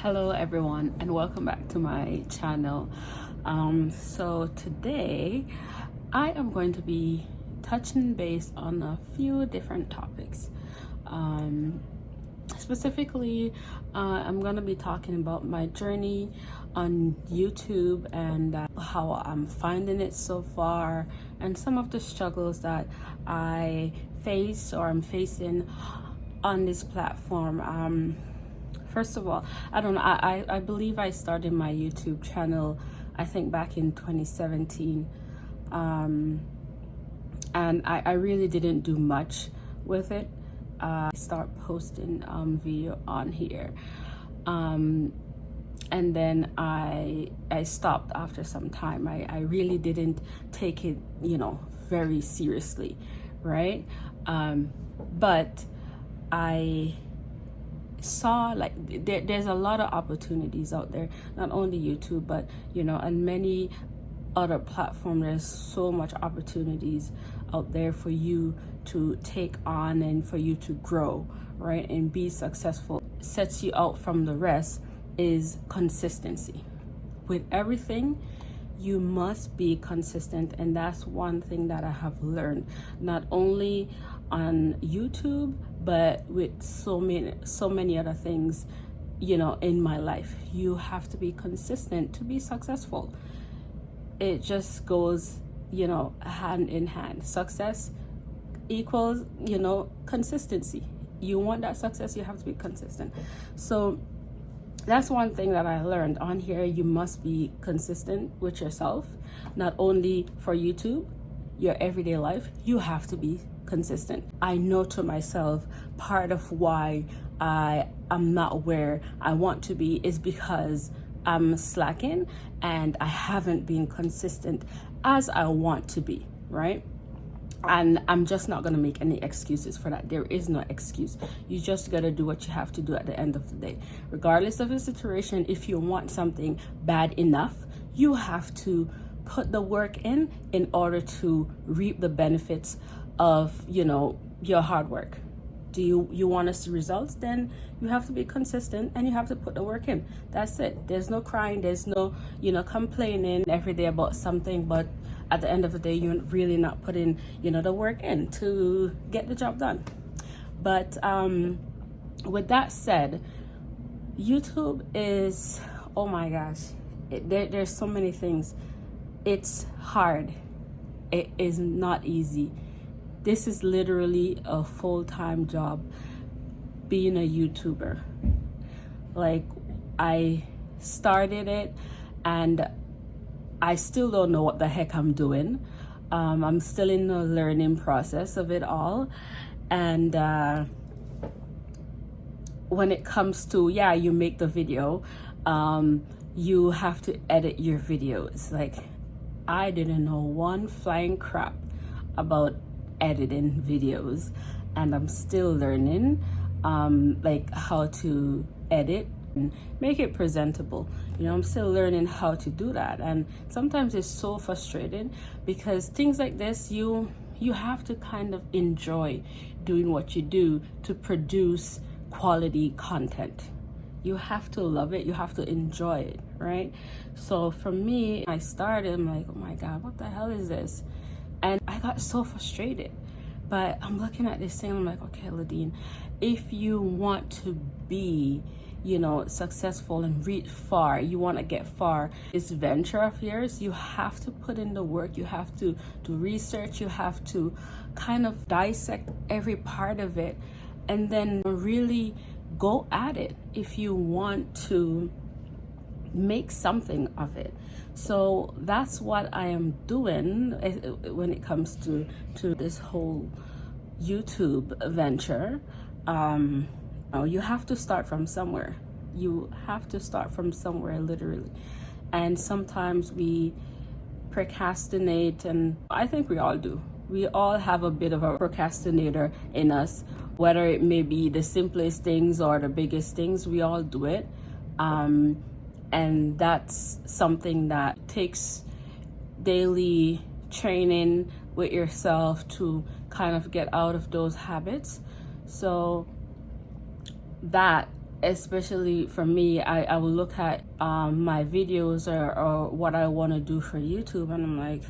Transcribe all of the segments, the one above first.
Hello everyone and welcome back to my channel. So today I am going to be touching base on a few different topics. Specifically, I'm going to be talking about my journey on YouTube and how I'm finding it so far, and some of the struggles that I face or I'm facing on this platform. First of all, I don't know, I believe I started my YouTube channel, I think back in 2017. And I really didn't do much with it. I start posting video on here. And then I stopped after some time. I really didn't take it, very seriously, right? But I saw like there's a lot of opportunities out there, not only YouTube, but and many other platforms. There's so much opportunities out there for you to take on and for you to grow, right, and be successful. Sets you out from the rest is consistency. With everything, you must be consistent, and that's one thing that I have learned, not only on YouTube but with so many other things in my life. You have to be consistent to be successful. It just goes hand in hand. Success equals consistency. You want that success, you have to be consistent. So that's one thing that I learned on here. You must be consistent with yourself, not only for YouTube, your everyday life. You have to be consistent. I know to myself, part of why I am not where I want to be is because I'm slacking and I haven't been consistent as I want to be, right? And I'm just not going to make any excuses for that. There is no excuse. You just got to do what you have to do at the end of the day. Regardless of the situation, if you want something bad enough, you have to put the work in order to reap the benefits of your hard work. Do you want to see results? Then you have to be consistent and you have to put the work in. That's it. There's no crying, there's no complaining every day about something, but at the end of the day you're really not putting the work in to get the job done. But with that said, YouTube is, oh my gosh, there's so many things. It's hard. It is not easy. This is literally a full-time job, being a YouTuber. Like, I started it and I still don't know what the heck I'm doing. I'm still in the learning process of it all. And when it comes to, you make the video, you have to edit your videos. Like, I didn't know one flying crap about editing videos, and I'm still learning like how to edit and make it presentable. I'm still learning how to do that, and sometimes it's so frustrating because things like this, you have to kind of enjoy doing what you do to produce quality content. You have to love it, you have to enjoy it, right? So for me, I started, I'm like, oh my god, what the hell is this? And I got so frustrated. But I'm looking at this thing, I'm like, okay, Ladine, if you want to be, successful and reach far, you want to get far, this venture of yours, you have to put in the work, you have to do research, you have to kind of dissect every part of it, and then really go at it if you want to make something of it. So that's what I am doing when it comes to this whole YouTube venture. You have to start from somewhere. You have to start from somewhere, literally. And sometimes we procrastinate, and I think we all do. We all have a bit of a procrastinator in us, whether it may be the simplest things or the biggest things. We all do it. And that's something that takes daily training with yourself to kind of get out of those habits. So that especially for me, I will look at my videos or what I want to do for YouTube, and I'm like,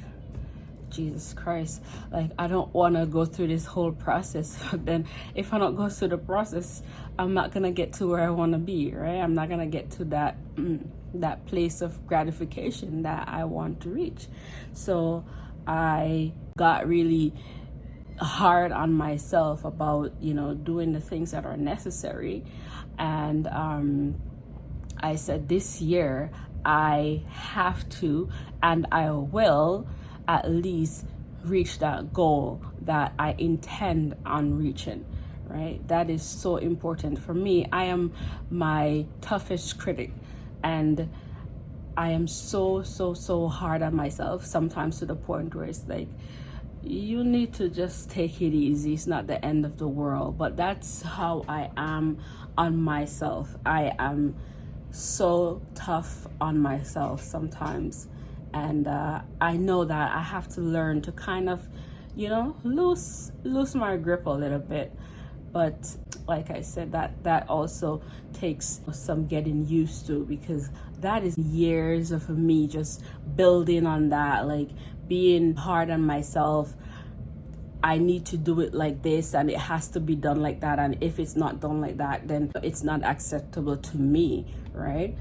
Jesus Christ, like I don't want to go through this whole process. Then if I don't go through the process, I'm not gonna get to where I want to be, right? I'm not gonna get to that that place of gratification that I want to reach. So I got really hard on myself about, you know, doing the things that are necessary. And I said this year I have to, and I will at least reach that goal that I intend on reaching, right? That is so important for me. I am my toughest critic, and I am so hard on myself sometimes, to the point where it's like, you need to just take it easy. It's not the end of the world. But that's how I am on myself. I am so tough on myself sometimes. And I know that I have to learn to kind of, you know, lose my grip a little bit. But like I said, that also takes some getting used to, because that is years of me just building on that, like being hard on myself. I need to do it like this, and it has to be done like that, and if it's not done like that, then it's not acceptable to me, right?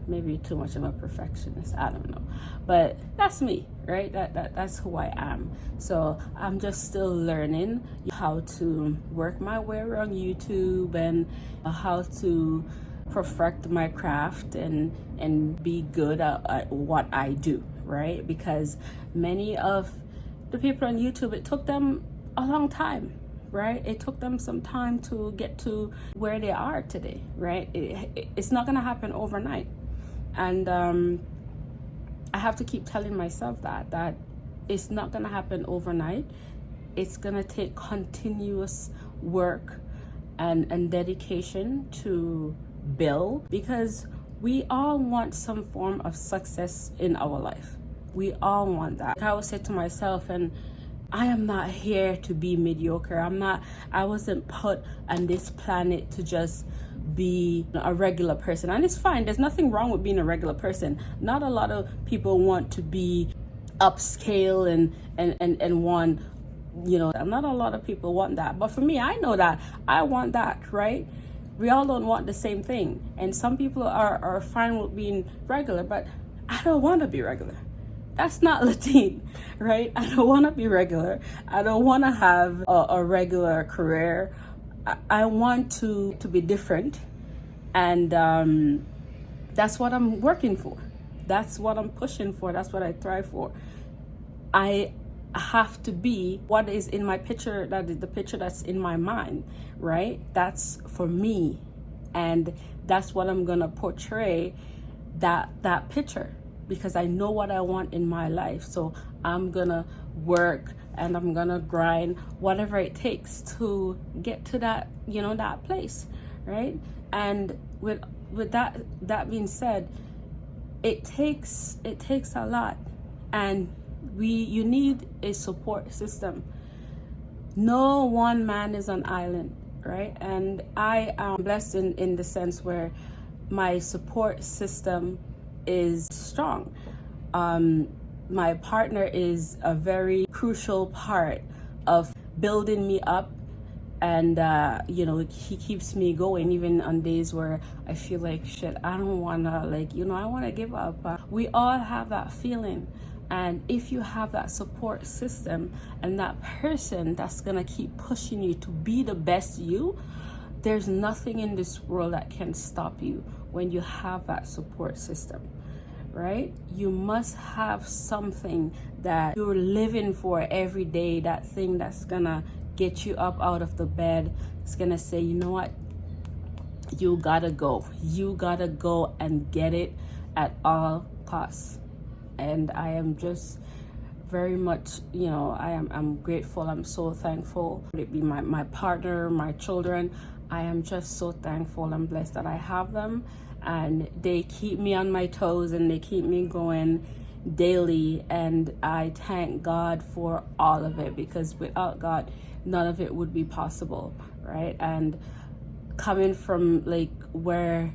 Maybe too much of a perfectionist, I don't know, but that's me, right? That's who I am. So I'm just still learning how to work my way around YouTube, and how to perfect my craft and be good at what I do, right? Because many of the people on YouTube, it took them a long time, right? It took them some time to get to where they are today, right? It's not gonna happen overnight. And I have to keep telling myself that it's not gonna happen overnight. It's gonna take continuous work and dedication to build, because we all want some form of success in our life. We all want that. I would say to myself, and I am not here to be mediocre. I wasn't put on this planet to just be a regular person. And it's fine. There's nothing wrong with being a regular person. Not a lot of people want to be upscale and want, you know, not a lot of people want that. But for me, I know that I want that, right? We all don't want the same thing. And some people are fine with being regular, but I don't want to be regular. That's not Latin, right? I don't want to be regular. I don't want to have a regular career. I want to be different. And that's what I'm working for. That's what I'm pushing for. That's what I thrive for. I have to be what is in my picture, that is the picture that's in my mind, right? That's for me. And that's what I'm going to portray, that picture, because I know what I want in my life. So I'm gonna work and I'm gonna grind whatever it takes to get to that, you know, that place, right? And with that being said, it takes a lot, and you need a support system. No one man is an island, right? And I am blessed in the sense where my support system is strong. My partner is a very crucial part of building me up, and you know, he keeps me going even on days where I feel like shit, I don't wanna, like, you know, I wanna give up. We all have that feeling, and if you have that support system and that person that's gonna keep pushing you to be the best you, there's nothing in this world that can stop you when you have that support system, right? You must have something that you're living for every day, that thing that's gonna get you up out of the bed. It's gonna say, you know what? You gotta go and get it at all costs. And I am just very much, you know, I'm grateful. I'm so thankful. It be my partner, my children. I am just so thankful and blessed that I have them, and they keep me on my toes and they keep me going daily. And I thank God for all of it, because without God, none of it would be possible, right? And coming from like where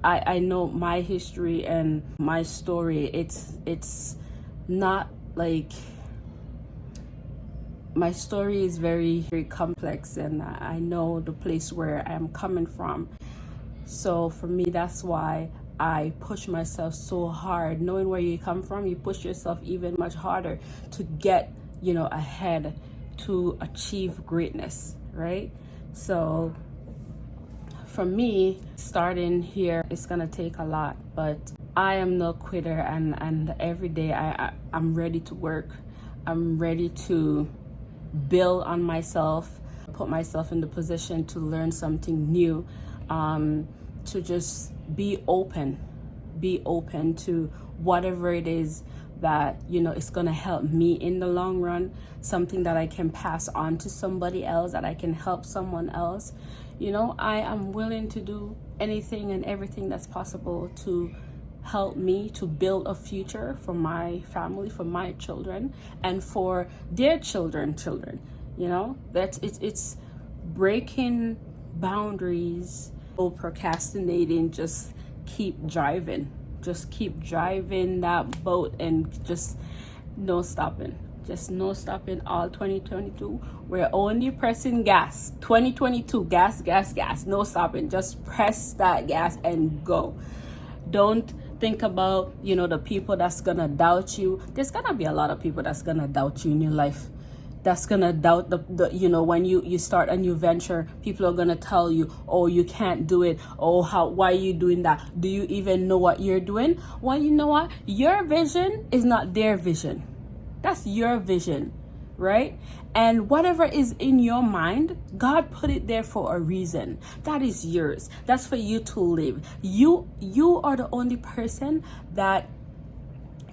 I know my history and my story, it's not like, my story is very, very complex, and I know the place where I'm coming from. So for me, that's why I push myself so hard. Knowing where you come from, you push yourself even much harder to get, ahead, to achieve greatness, right? So for me, starting here is gonna take a lot, but I am no quitter, and every day I'm ready to work. I'm ready to build on myself, put myself in the position to learn something new, to just be open to whatever it is that it's gonna help me in the long run, something that I can pass on to somebody else, that I can help someone else. I am willing to do anything and everything that's possible to help me to build a future for my family, for my children, and for their children. That's it's breaking boundaries, no procrastinating, just keep driving that boat, and just no stopping all 2022. We're only pressing gas. 2022, gas, no stopping. Just press that gas and go. Don't think about the people that's gonna doubt you. There's gonna be a lot of people that's gonna doubt you in your life, that's gonna doubt the when you start a new venture. People are gonna tell you, oh, you can't do it. Oh, why are you doing that? Do you even know what you're doing? Well, you know what, your vision is not their vision. That's your vision, right? And whatever is in your mind, God put it there for a reason. That is yours. That's for you to live. You are the only person that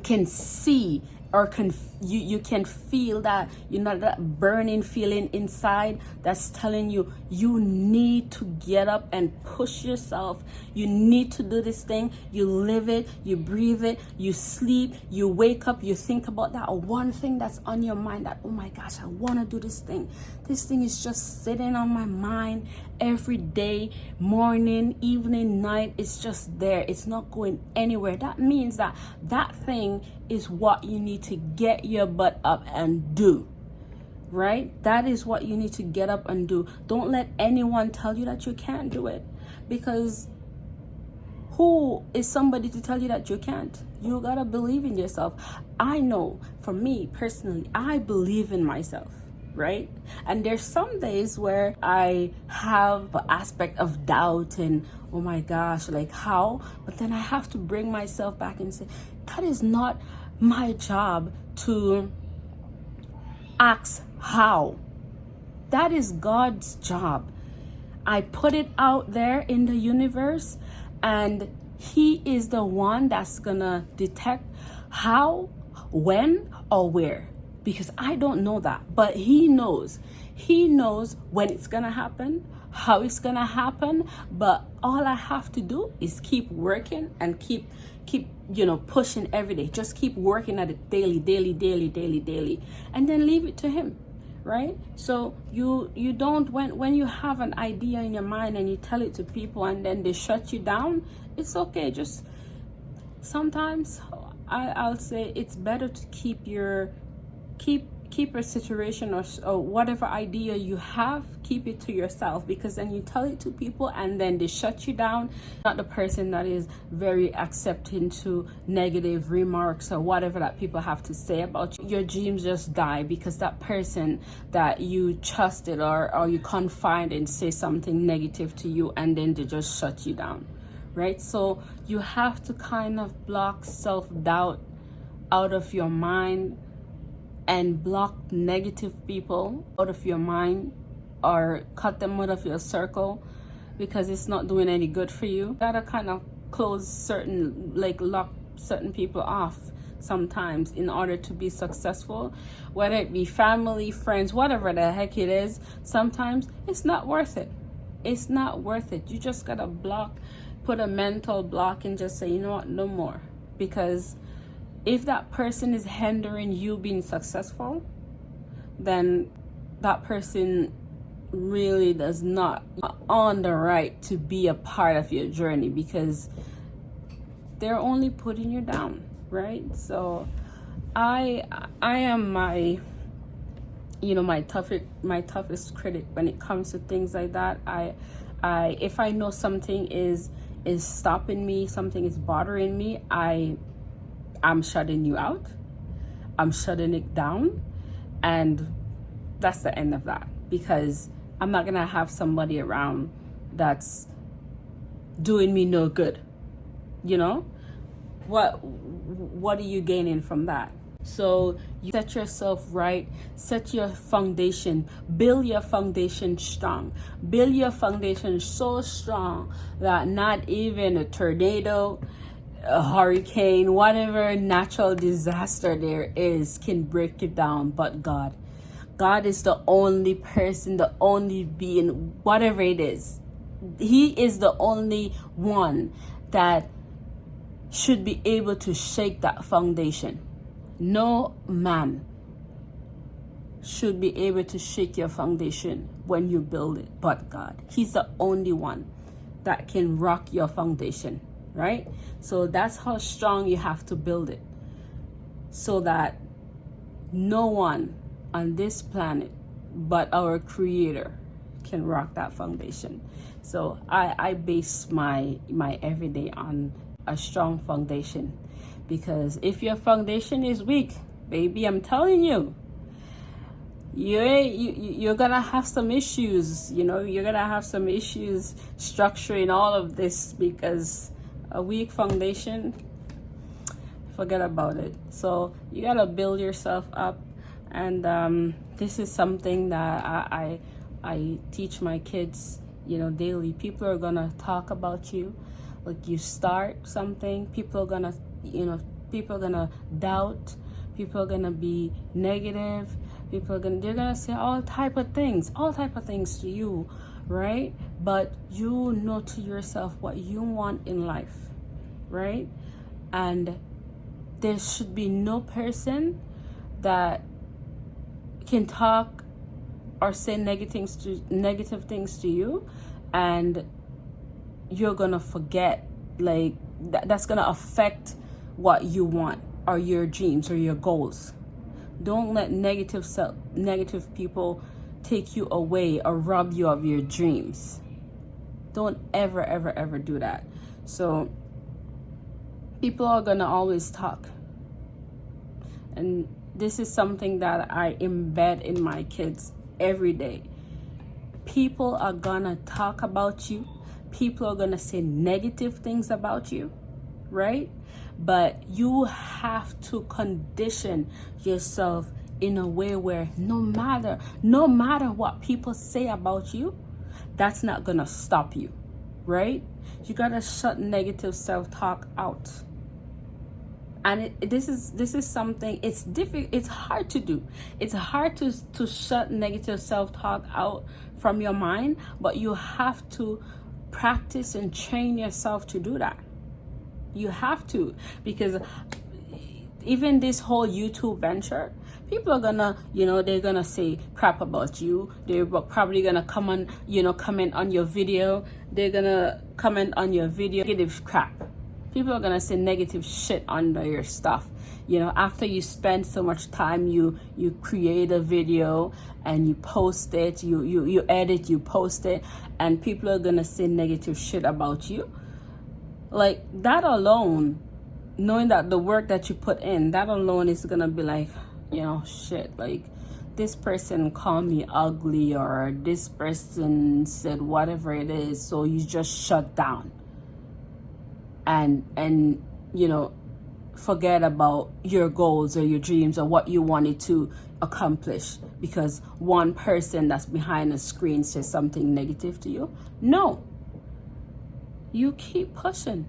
can see, or you can feel that, that burning feeling inside that's telling you need to get up and push yourself. You need to do this thing. You live it, you breathe it, you sleep, you wake up, you think about that one thing that's on your mind, that, oh my gosh, I want to do this thing. This thing is just sitting on my mind every day, morning, evening, night. It's just there. It's not going anywhere. That means that thing is what you need to get your butt up and do, right? That is what you need to get up and do. Don't let anyone tell you that you can't do it, because who is somebody to tell you that you can't? You gotta believe in yourself. I know, for me personally, I believe in myself, right? And there's some days where I have an aspect of doubt and, oh my gosh, like how? But then I have to bring myself back and say, that is not my job to ask how. That is God's job. I put it out there in the universe, and He is the one that's gonna detect how, when, or where. Because I don't know that, but He knows. He knows when it's gonna happen, how it's gonna happen. But all I have to do is keep working and keep pushing every day. Just keep working at it daily, and then leave it to Him, right? So you don't, when you have an idea in your mind and you tell it to people and then they shut you down, it's okay. Just sometimes I'll say it's better to keep a situation or whatever idea you have, keep it to yourself, because then you tell it to people and then they shut you down. Not the person that is very accepting to negative remarks or whatever that people have to say about you. Your dreams just die because that person that you trusted or you confide in say something negative to you, and then they just shut you down, right? So you have to kind of block self-doubt out of your mind, and block negative people out of your mind, or cut them out of your circle, because it's not doing any good for you. You gotta kind of lock certain people off sometimes in order to be successful, whether it be family, friends, whatever the heck it is. Sometimes it's not worth it. It's not worth it. You just gotta put a mental block and just say, you know what, no more. Because if that person is hindering you being successful, then that person really does not on the right to be a part of your journey, because they're only putting you down, right? So I am my toughest critic when it comes to things like that. I if I know something is stopping me, something is bothering me, I'm shutting you out. I'm shutting it down, and that's the end of that, because I'm not gonna have somebody around that's doing me no good. What are you gaining from that? So you set yourself right, set your foundation, build your foundation strong, build your foundation so strong that not even a tornado, a hurricane, whatever natural disaster there is can break you down. But God is the only person, the only being, whatever it is. He is the only one that should be able to shake that foundation. No man should be able to shake your foundation when you build it, but God. He's the only one that can rock your foundation, right? So that's how strong you have to build it, so that no one on this planet but our Creator can rock that foundation. So I base my everyday on a strong foundation, because if your foundation is weak, baby, I'm telling you, you're gonna have some issues. You're gonna have some issues structuring all of this, because a weak foundation, forget about it. So you gotta build yourself up, and this is something that I teach my kids daily. People are gonna talk about you. Like, you start something, people are gonna doubt, people are gonna be negative, they're gonna say all type of things to you, right? But you know to yourself what you want in life, right? And there should be no person that can talk or say negative things to you, and you're gonna forget, like, that's gonna affect what you want or your dreams or your goals. Don't let negative people take you away or rob you of your dreams. Don't ever do that. So people are gonna always talk, and this is something that I embed in my kids every day. People are gonna talk about you. People are gonna say negative things about you, right? But you have to condition yourself in a way where no matter what people say about you, that's not gonna stop you, right? You gotta shut negative self-talk out. And this is something, it's difficult, it's hard to do. It's hard to shut negative self-talk out from your mind, but you have to practice and train yourself to do that. You have to, because even this whole YouTube venture, people are gonna, they're gonna say crap about you. They're probably gonna comment on your video. They're gonna comment on your video, negative crap. People are gonna say negative shit under your stuff. After you spend so much time, you create a video and you post it, you edit, you post it, and people are gonna say negative shit about you. Like, that alone, knowing that the work that you put in, that alone is gonna be like, shit, like, this person called me ugly, or this person said whatever it is, so you just shut down and forget about your goals or your dreams or what you wanted to accomplish because one person that's behind a screen says something negative to you. No, you keep pushing,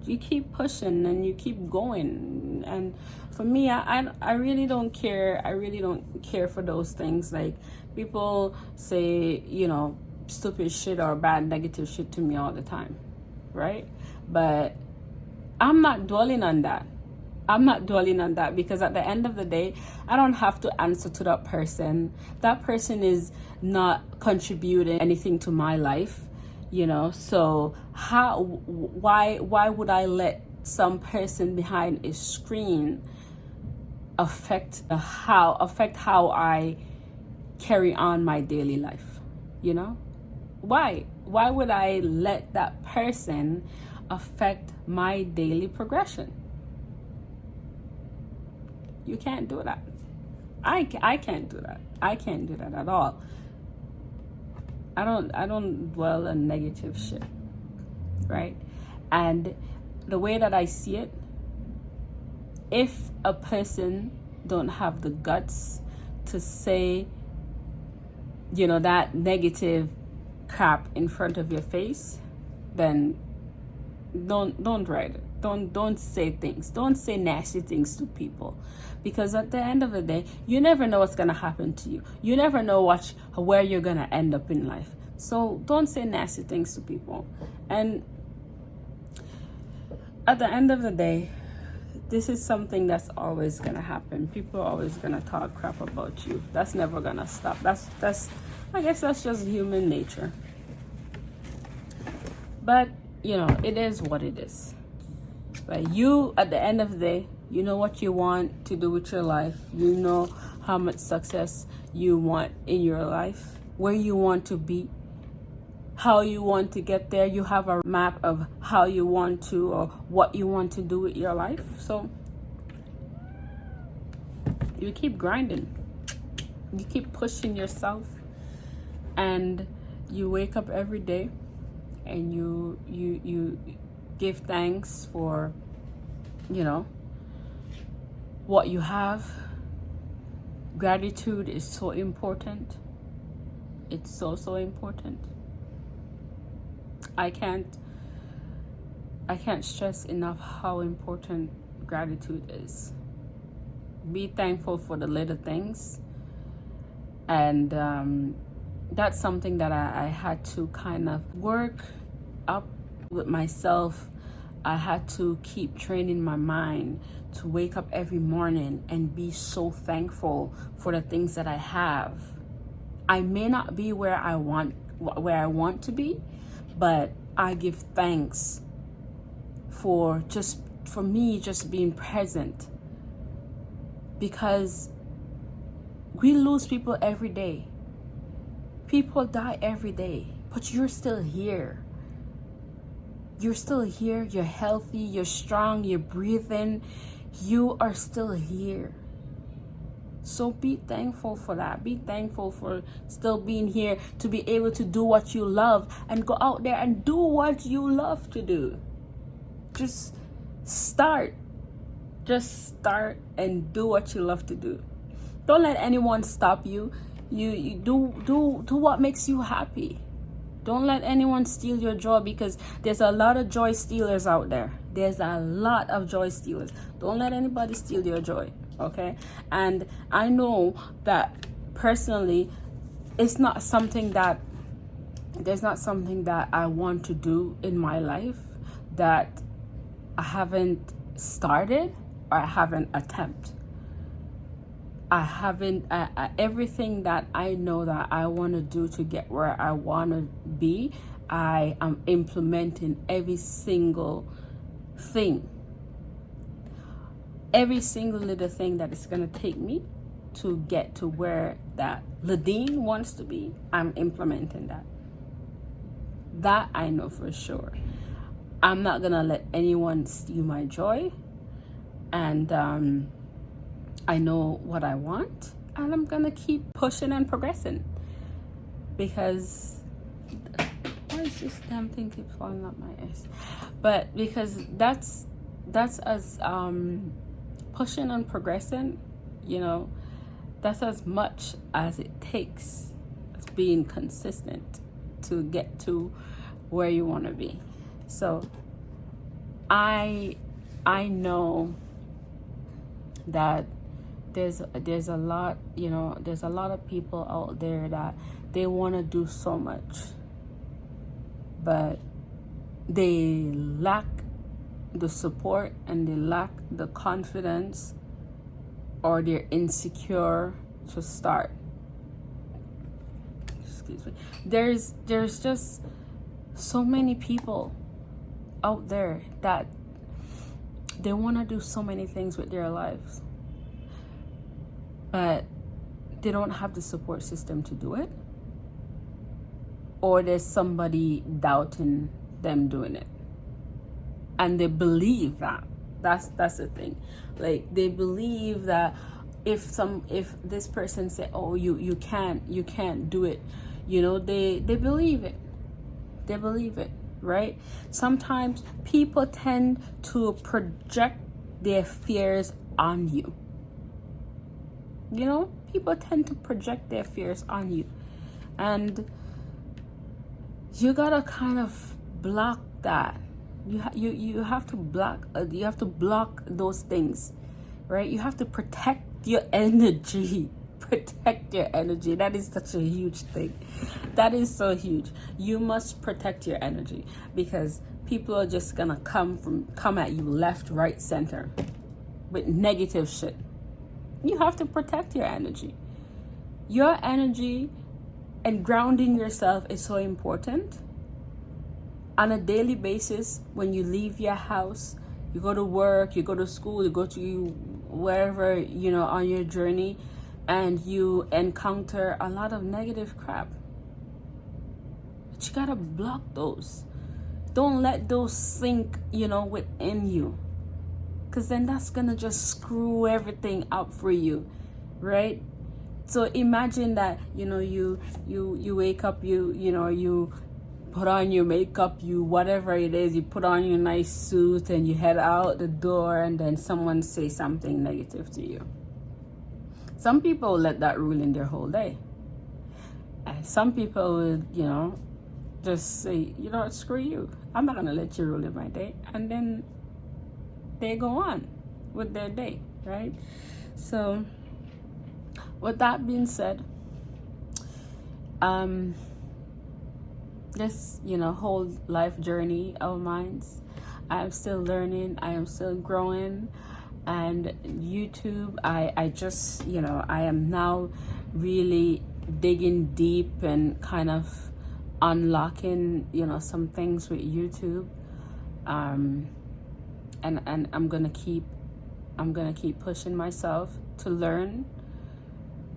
and you keep going. And for me, I really don't care. I really don't care for those things. Like, people say stupid shit or bad negative shit to me all the time, right? But I'm not dwelling on that. I'm not dwelling on that, because at the end of the day, I don't have to answer to that person. That person is not contributing anything to my life, So why would I let some person behind a screen affect how I carry on my daily life? Why would I let that person affect my daily progression? You can't do that. I can't do that. I can't do that at all. I don't dwell on negative shit, right? And the way that I see it, if a person don't have the guts to say, that negative crap in front of your face, then don't write it. Don't say things. Don't say nasty things to people, because at the end of the day, you never know what's gonna happen to you. You never know where you're gonna end up in life. So don't say nasty things to people. And at the end of the day, this is something that's always gonna happen. People are always gonna talk crap about you. That's never gonna stop. I guess that's just human nature. But it is what it is. But you, at the end of the day, you know what you want to do with your life. You know how much success you want in your life, where you want to be, how you want to get there. You have a map of how you want to, or what you want to do with your life. So you keep grinding. You keep pushing yourself, and you wake up every day and you give thanks for what you have. Gratitude is so important. It's so important. I can't stress enough how important gratitude is. Be thankful for the little things. And that's something that I had to kind of work up with myself. I had to keep training my mind to wake up every morning and be so thankful for the things that I have. I may not be where I want to be, but I give thanks for me just being present, because we lose people every day. People die every day, but you're still here. You're still here. You're healthy. You're strong. You're breathing. You are still here. So be thankful for that. Be thankful for still being here, to be able to do what you love and go out there and do what you love to do. Just start. Just start and do what you love to do. Don't let anyone stop you. You do what makes you happy. Don't let anyone steal your joy, because there's a lot of joy stealers out there. There's a lot of joy stealers. Don't let anybody steal your joy, okay? And I know that personally, there's not something that I want to do in my life that I haven't started or I haven't attempted. Everything that I know that I want to do to get where I want to be, I am implementing every single thing. Every single little thing that is going to take me to get to where that Ladine wants to be, I'm implementing that. That I know for sure. I'm not going to let anyone steal my joy. And I know what I want, and I'm gonna keep pushing and progressing, because why is this damn thing keep falling up my ass? But because that's as pushing and progressing, that's as much as it takes, as being consistent to get to where you want to be. So I know that there's a lot of people out there that they want to do so much, but they lack the support and they lack the confidence, or they're insecure to start. Excuse me. There's just so many people out there that they want to do so many things with their lives, but they don't have the support system to do it, or there's somebody doubting them doing it, and they believe that that's the thing. Like, they believe that if this person say, oh, you can't do it, you know, they believe it. They believe it, right? Sometimes people tend to project their fears on you. You know, people tend to project their fears on you, and you gotta kind of block that. You have to block. You have to block those things, right? You have to protect your energy. Protect your energy. That is such a huge thing. That is so huge. You must protect your energy, because people are just gonna come at you left, right, center with negative shit. You have to protect your energy. Your energy and grounding yourself is so important. On a daily basis, when you leave your house, you go to work, you go to school, you go to wherever, you know, on your journey, and you encounter a lot of negative crap. But you gotta block those. Don't let those sink, you know, within you, because then that's gonna just screw everything up for you, right? So imagine that, you know, you wake up, you put on your makeup, you whatever it is, you put on your nice suit and you head out the door, and then someone say something negative to you. Some people let that rule in their whole day. And some people would, you know, just say, you know what, screw you. I'm not gonna let you rule in my day. And then they go on with their day, right? So with that being said, this, you know, whole life journey of mine, I am still learning, I am still growing. And YouTube, I just, you know, I am now really digging deep and kind of unlocking, you know, some things with YouTube. And I'm gonna keep pushing myself to learn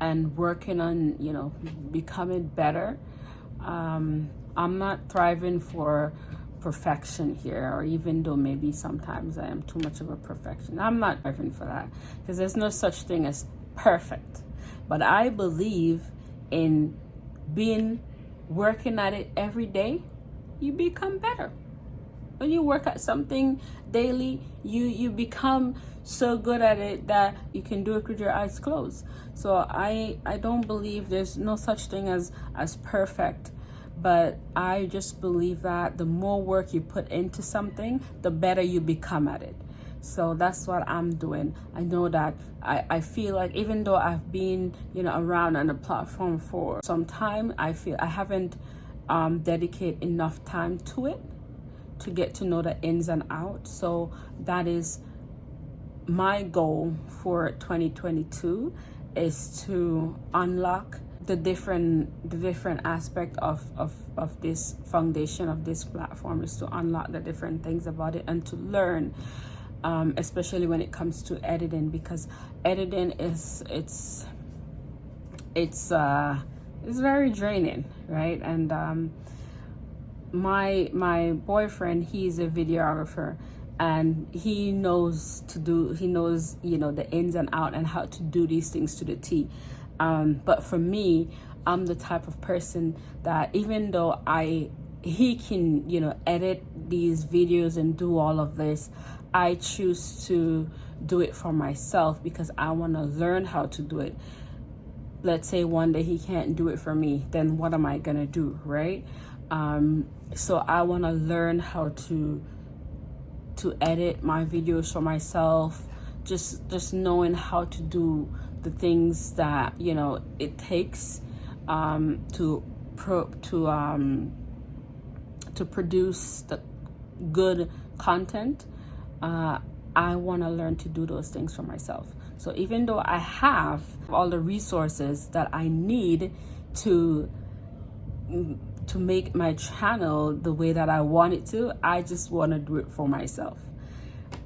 and working on, you know, becoming better. I'm not thriving for perfection here, or even though maybe sometimes I am too much of a perfection, I'm not thriving for that, because there's no such thing as perfect. But I believe in working at it every day, you become better. When you work at something daily, you become so good at it that you can do it with your eyes closed. So I don't believe there's no such thing as perfect. But I just believe that the more work you put into something, the better you become at it. So that's what I'm doing. I know that I feel like, even though I've been, you know, around on the platform for some time, I feel I haven't dedicated enough time to it to get to know the ins and outs. So that is my goal for 2022, is to unlock the different aspect of this foundation, of this platform, is to unlock the different things about it and to learn, especially when it comes to editing, because editing it's very draining, right? And my boyfriend, he's a videographer, and he knows, you know, the ins and out and how to do these things to the T. But for me, I'm the type of person that, even though he can, you know, edit these videos and do all of this, I choose to do it for myself because I want to learn how to do it. Let's say one day he can't do it for me, then what am I gonna do, right? So I want to learn how to edit my videos for myself, just knowing how to do the things that, you know, it takes to produce the good content. I want to learn to do those things for myself. So even though I have all the resources that I need to make my channel the way that I want it to, I just want to do it for myself.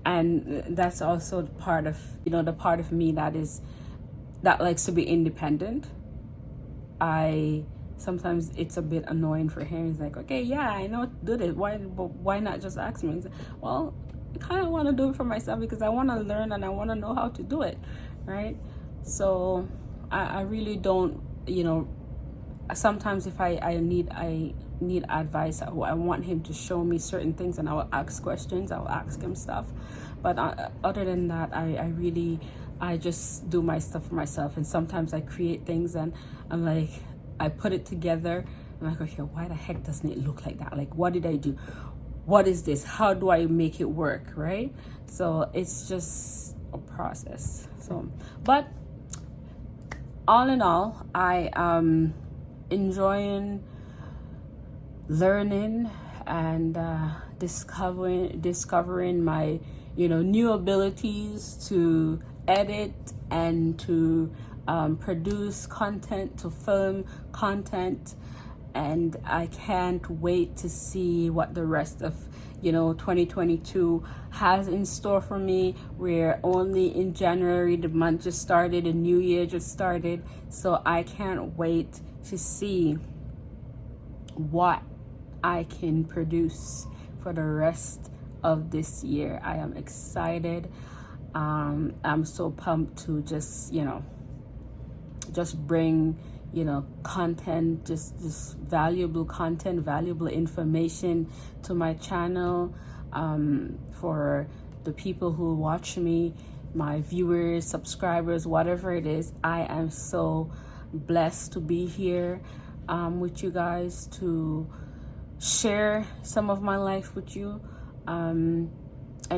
And that's also part of, the part of me that likes to be independent. Sometimes it's a bit annoying for him. He's like, okay, yeah, I know to do this. Why not just ask me? Like, well, I kind of want to do it for myself because I want to learn and I want to know how to do it, right? So I really don't, sometimes if I need advice, I want him to show me certain things, and I will ask questions. I will ask him stuff. But other than that, I just do my stuff for myself. And sometimes I create things and I'm like, I put it together. I'm like, okay, why the heck doesn't it look like that? Like, what did I do? What is this? How do I make it work, right? So it's just a process. So, but all in all, I am enjoying learning and discovering my new abilities to edit and to produce content, to film content, and I can't wait to see what the rest of 2022 has in store for me. We're only in January, the month just started, a new year just started, so I can't wait to see what I can produce for the rest of this year. I am excited. I'm so pumped to just bring content, just valuable content, valuable information to my channel, for the people who watch me, my viewers, subscribers, whatever it is. I am so blessed to be here with you guys, to share some of my life with you, and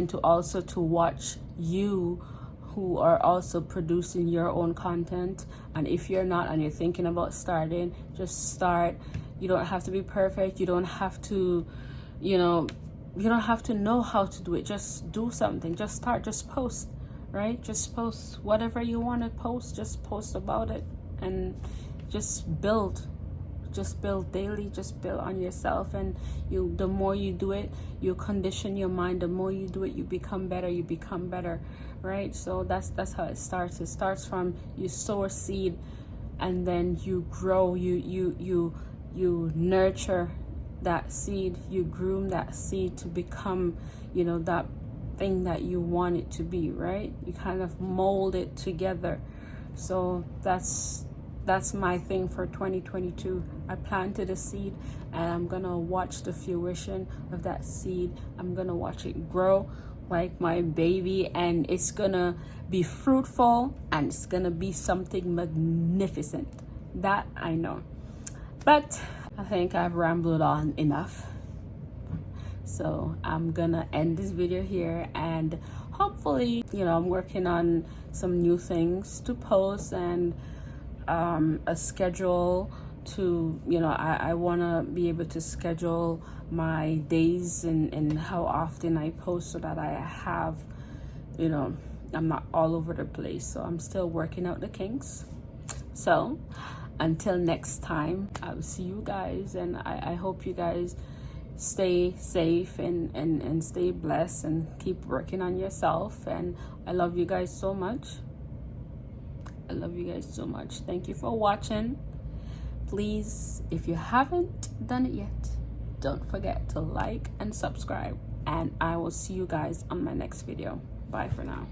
to also to watch you who are also producing your own content. And if you're not and you're thinking about starting, just start. You don't have to be perfect. You don't have to, you don't have to know how to do it. Just do something. Just start. Just post, right? Just post whatever you want to post. Just post about it and just build. Just build daily. Just build on yourself, and the more you do it, you condition your mind. The more you do it, you become better. You become better, right? So that's how it starts. It starts from you sow a seed, and then you grow. You nurture that seed. You groom that seed to become, that thing that you want it to be, right? You kind of mold it together. So that's my thing for 2022. I planted a seed, and I'm gonna watch the fruition of that seed. I'm gonna watch it grow like my baby, and it's gonna be fruitful, and it's gonna be something magnificent. That I know. But I think I've rambled on enough. So I'm gonna end this video here, and hopefully, I'm working on some new things to post, and a schedule to, I want to be able to schedule my days and how often I post, so that I have, I'm not all over the place. So I'm still working out the kinks. So until next time, I'll see you guys, and I hope you guys stay safe and stay blessed and keep working on yourself. And I love you guys so much. I love you guys so much. Thank you for watching. Please, if you haven't done it yet, don't forget to like and subscribe. And I will see you guys on my next video. Bye for now.